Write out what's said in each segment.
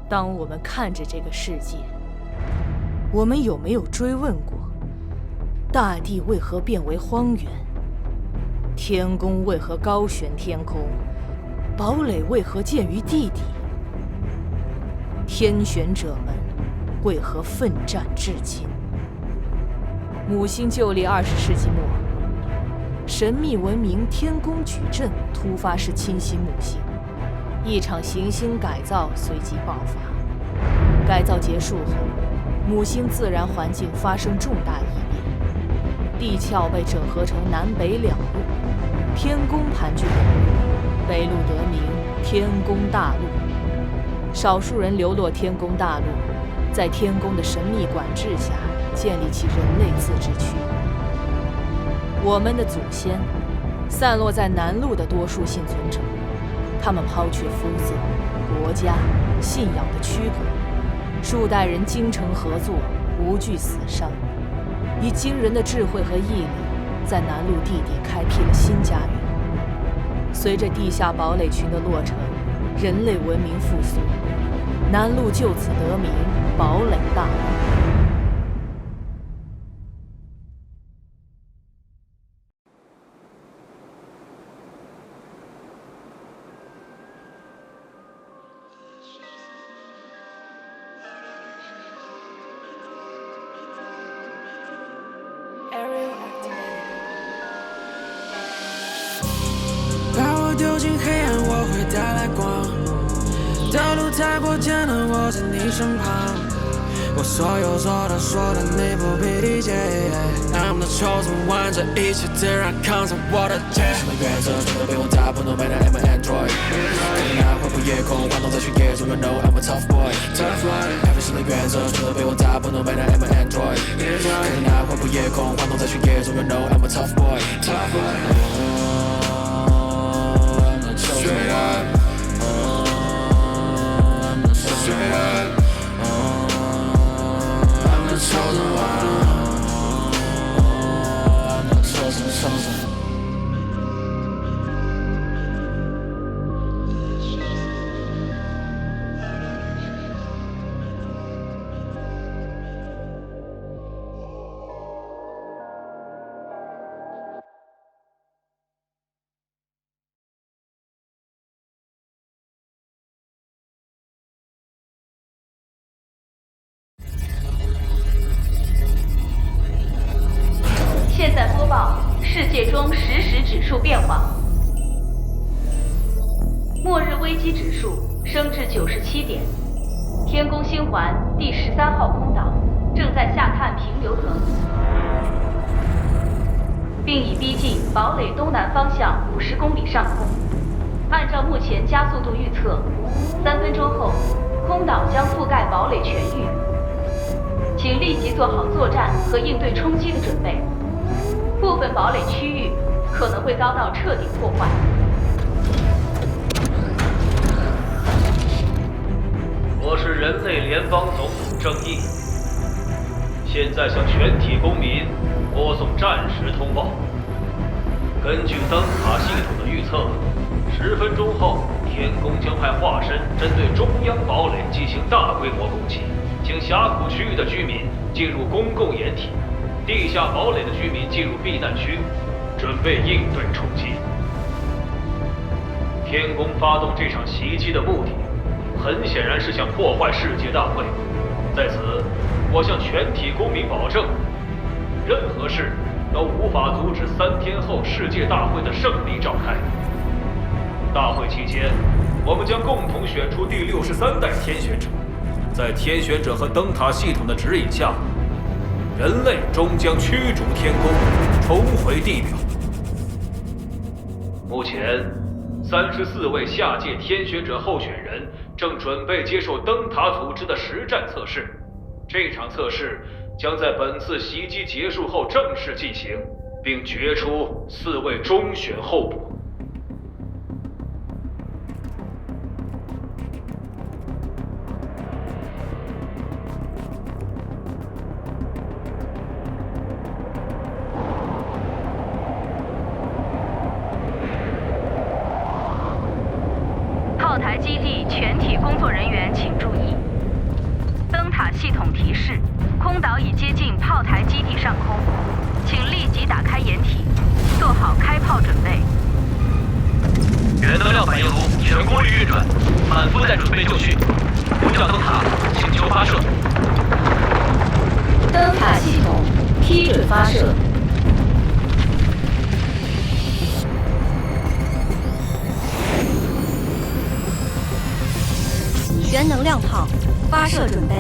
当我们看着这个世界，我们有没有追问过：大地为何变为荒原？天宫为何高悬天空？堡垒为何建于地底？天选者们为何奋战至今？母星旧历20世纪末，神秘文明天宫矩阵突发式侵袭母星。一场行星改造随即爆发。改造结束后，母星自然环境发生重大异变，地壳被整合成南北两路，天宫盘踞两路，北路得名天宫大陆。少数人流落天宫大陆，在天宫的神秘管制下建立起人类自治区。我们的祖先，散落在南路的多数幸存者，他们抛却肤色、国家、信仰的区隔，数代人精诚合作，无惧死伤，以惊人的智慧和毅力，在南陆地底开辟了新家园。随着地下堡垒群的落成，人类文明复苏，南陆就此得名堡垒大陆。把我丢进黑暗，我会带来光。道路太过艰难，我在你身旁。我所有做的说的，你不必理解。I'm the chosen one， 这一切自然扛着我的肩。什么原则全都被我打破 ，No matter I'm an android。看你那划破夜空，晃动在巡夜中 ，You know I'm a tough boy。Tough boy。Every 新的原则全都被我打破 ，No matter I'm an android。看你那划破夜空，晃动在巡夜中 ，You know I'm a tough boy。Tough boy。I'm the chosen one。I'm the chosen one。I'm the chosen one。I'm the chosen。现在播报世界中实时指数变化：末日危机指数升至97点，天宫星环第13号空岛正在下探平流层，并已逼近堡垒东南方向50公里上空。按照目前加速度预测，3分钟后，空岛将覆盖堡垒全域，请立即做好作战和应对冲击的准备。部分堡垒区域可能会遭到彻底破坏。我是人类联邦总统正义，现在向全体公民播送战时通报。根据灯塔系统的预测，10分钟后，天宫将派化身针对中央堡垒进行大规模攻击，请峡谷区域的居民进入公共掩体。地下堡垒的居民进入避难区，准备应对冲击。天宫发动这场袭击的目的，很显然是想破坏世界大会。在此，我向全体公民保证，任何事都无法阻止3天后世界大会的胜利召开。大会期间，我们将共同选出第63代天选者，在天选者和灯塔系统的指引下，人类终将驱逐天宫，重回地表。目前34位下界天选者候选人正准备接受灯塔组织的实战测试。这场测试将在本次袭击结束后正式进行，并决出4位中选候补。炮台基地全体工作人员请注意，灯塔系统提示：空岛已接近炮台基地上空，请立即打开掩体，做好开炮准备。原能量反应炉全功率运转，满夫在准备就绪。呼叫灯塔，请求发射。灯塔系统批准发射。原能量炮发射准备。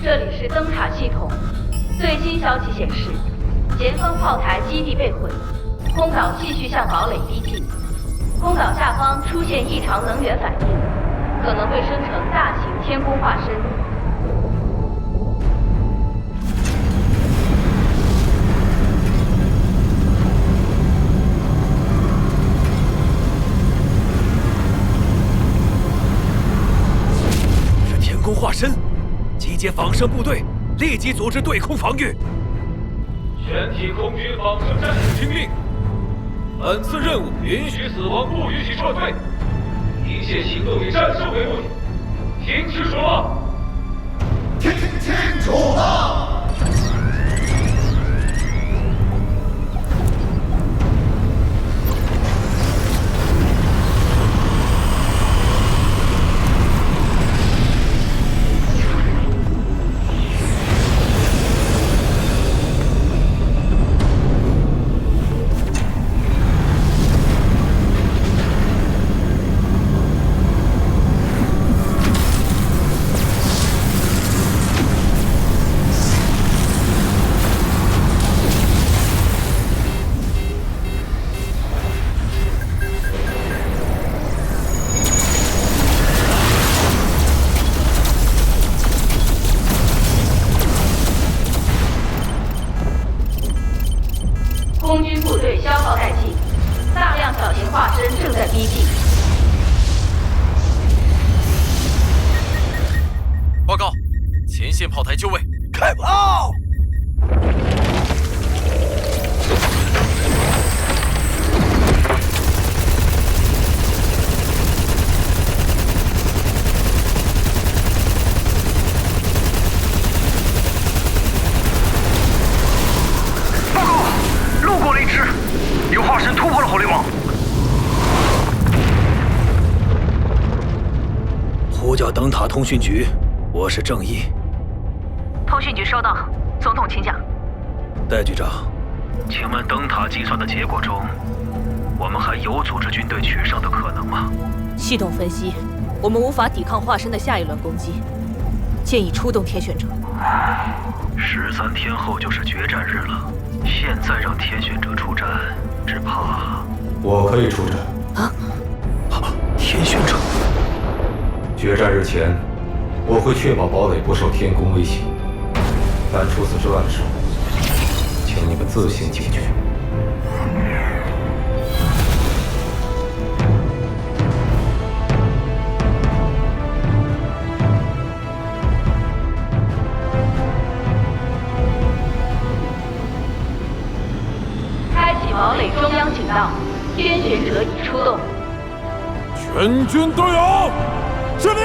这里是灯塔系统，最新消息显示，前方炮台基地被毁，空岛继续向堡垒逼近。空岛下方出现异常能源反应，可能会生成大型天宫化身。是天宫化身。集结仿生部队，立即组织对空防御。全体空军仿生战士听令：本次任务允许死亡，不允许撤退，一切行动以战胜为目的。听清楚了？听清楚了！空军部队消耗殆尽，大量小型化身正在逼近。报告，前线炮台就位，开炮！有化身突破了火力网，呼叫灯塔通讯局，我是正义。通讯局收到，总统请讲。戴局长，请问灯塔计算的结果中，我们还有组织军队取胜的可能吗？系统分析，我们无法抵抗化身的下一轮攻击，建议出动天选者。13天后就是决战日了，现在让天选者出战，只怕……我可以出战。天选者，决战日前，我会确保堡垒不受天宫威胁，但除此之外的事，请你们自行解决。堡垒中央警道，天选者已出动。全军都有，敬礼！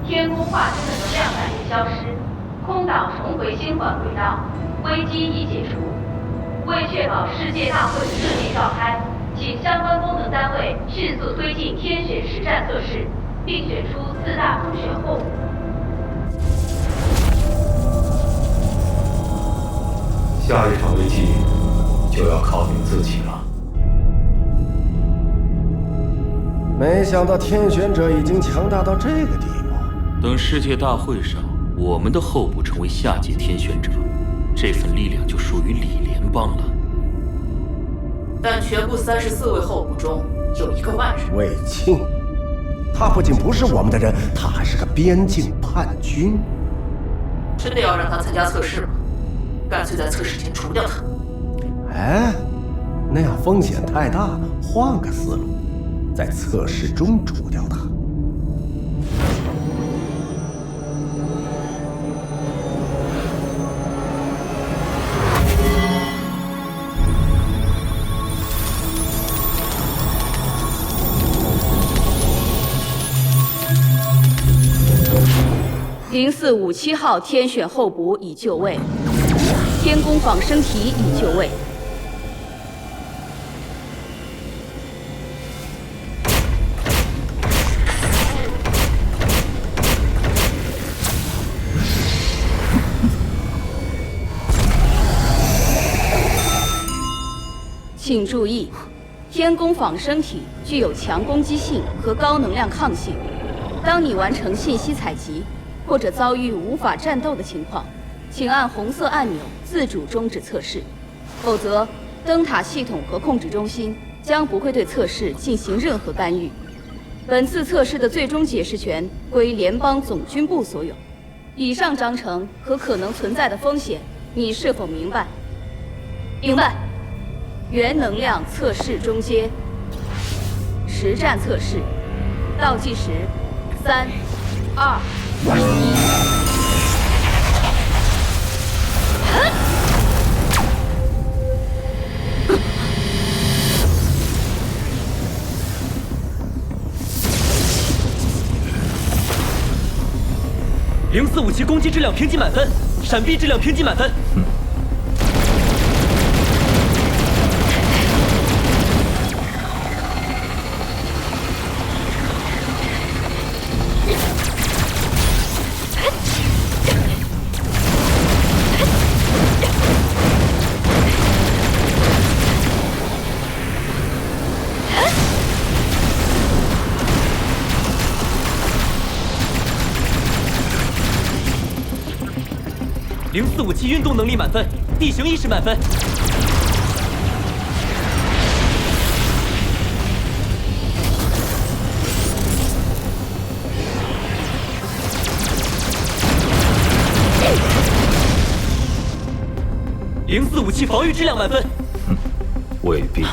天宫化身的能量暂时消失，空岛重回星环轨道，危机已解除。为确保世界大会的顺利召开，请相关功能单位迅速推进天选实战测试，并选出4大中选候补。下一场危机就要靠你们自己了。没想到天选者已经强大到这个地步。等世界大会上，我们的候补成为下届天选者，这份力量就属于李联邦了。但全部34位候补中，有一个外人魏庆，他不仅不是我们的人，他还是个边境叛军。真的要让他参加测试吗？干脆在测试前除掉他。哎，那样风险太大，换个思路，在测试中除掉他。0457号天选候补已就位，天宫仿生体已就位。请注意，天宫仿生体具有强攻击性和高能量抗性。当你完成信息采集，或者遭遇无法战斗的情况，请按红色按钮自主终止测试，否则灯塔系统和控制中心将不会对测试进行任何干预。本次测试的最终解释权归联邦总军部所有。以上章程和可能存在的风险，你是否明白？明白。原能量测试中阶，实战测试，倒计时，3、2、1。0457攻击质量评级满分，闪避质量评级满分。0457运动能力满分，地形意识满分。04武器防御质量满分。未必。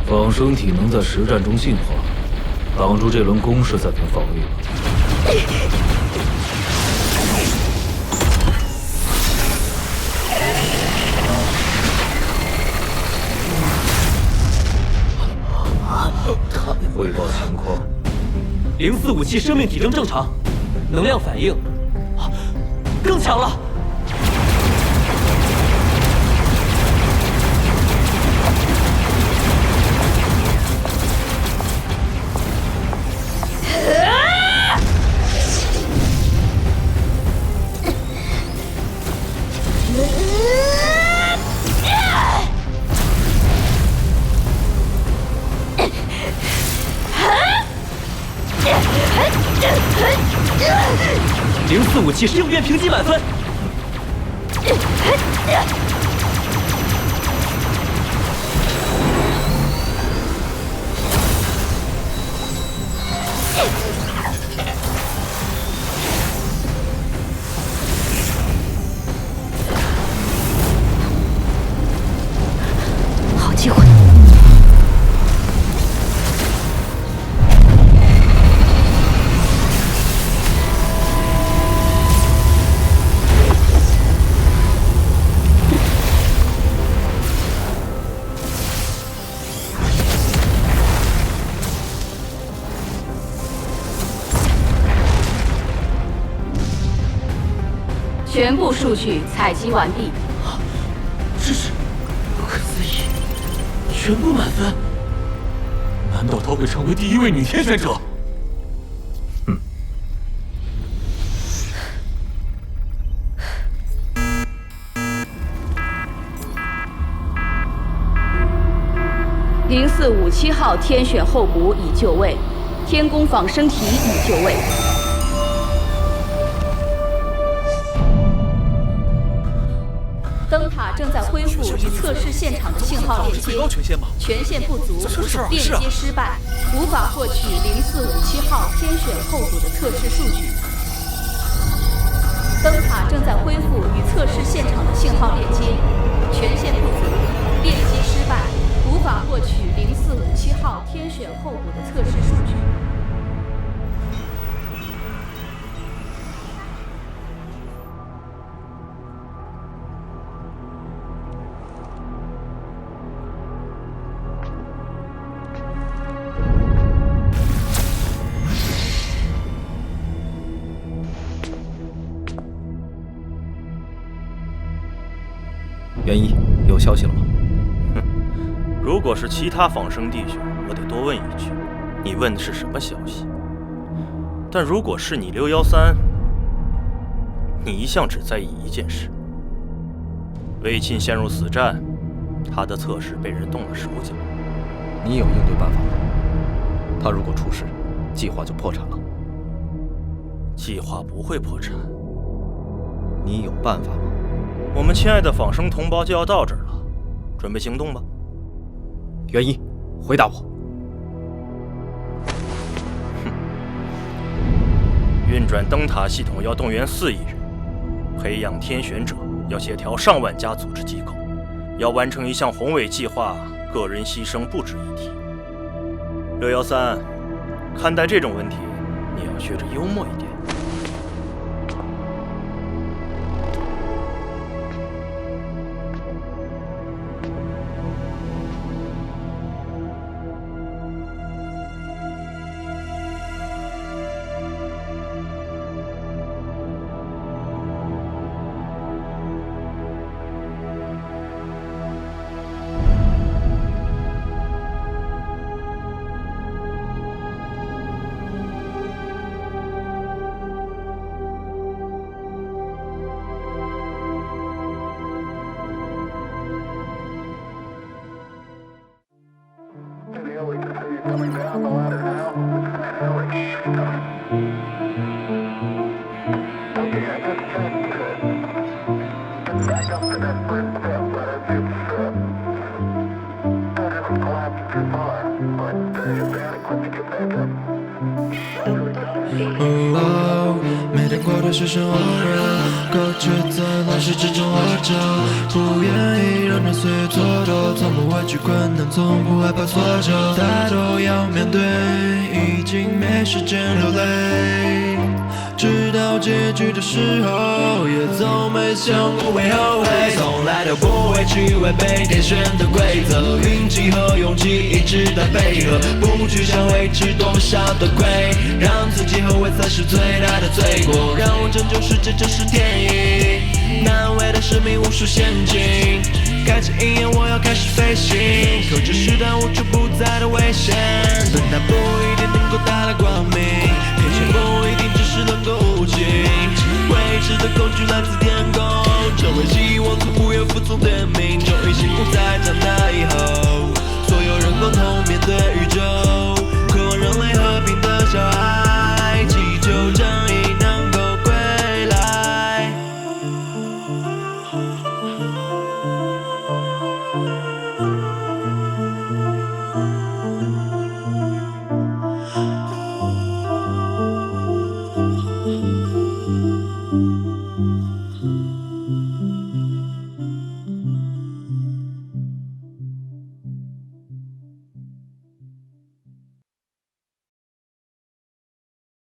仿生体能在实战中进化，挡住这轮攻势再凭防御了。汇报情况04武器生命体征正常，能量反应更强了。04武器应变评级满分。好机会！全部数据采集完毕。这是不可思议，全部满分。难道她会成为第一位女天选者？0457号天选候补已就位，天宫仿生体已就位。灯塔正在恢复与测试现场的信号连接，权限不足，链接失败，无法获取0457号天选候补的测试数据。灯塔正在恢复与测试现场的信号链接，权限不足，链接失败，无法获取0457号天选候补的测试数据。元一，有消息了吗？如果是其他仿生弟兄，我得多问一句，你问的是什么消息？但如果是你613，你一向只在意一件事：魏沁陷入死战，他的测试被人动了手脚。你有应对办法吗？他如果出事，计划就破产了。计划不会破产。你有办法吗？我们亲爱的仿生同胞就要到这儿了，准备行动吧。元一，回答我。运转灯塔系统要动员4亿人，培养天选者要协调上万家组织机构，要完成一项宏伟计划，个人牺牲不值一提。613，看待这种问题，你要学着幽默一点。点过的是生活热，隔绝在乱世之中活着，不愿意让这岁月蹉跎，从不畏惧困难，从不害怕挫折，太多要面对，已经没时间流泪。知道结局的时候，也从没想过会后悔，从来都不会去违背天选的规则，运气和勇气一直在配合，不去想会吃多少的亏，让自己后悔才是最大的罪过，让我拯救世界这是天意，难为的生命无数陷阱，开启一眼我要开始飞行，可这是段无处不在的危险，等待不一定能够带来光明，天选不一定只是能够无情，未知的恐惧来自天空，成为希望从不愿服从的命，终于醒悟在长大以后，所有人共同面对宇宙，渴望人类和平的小孩，祈求正义能够归来。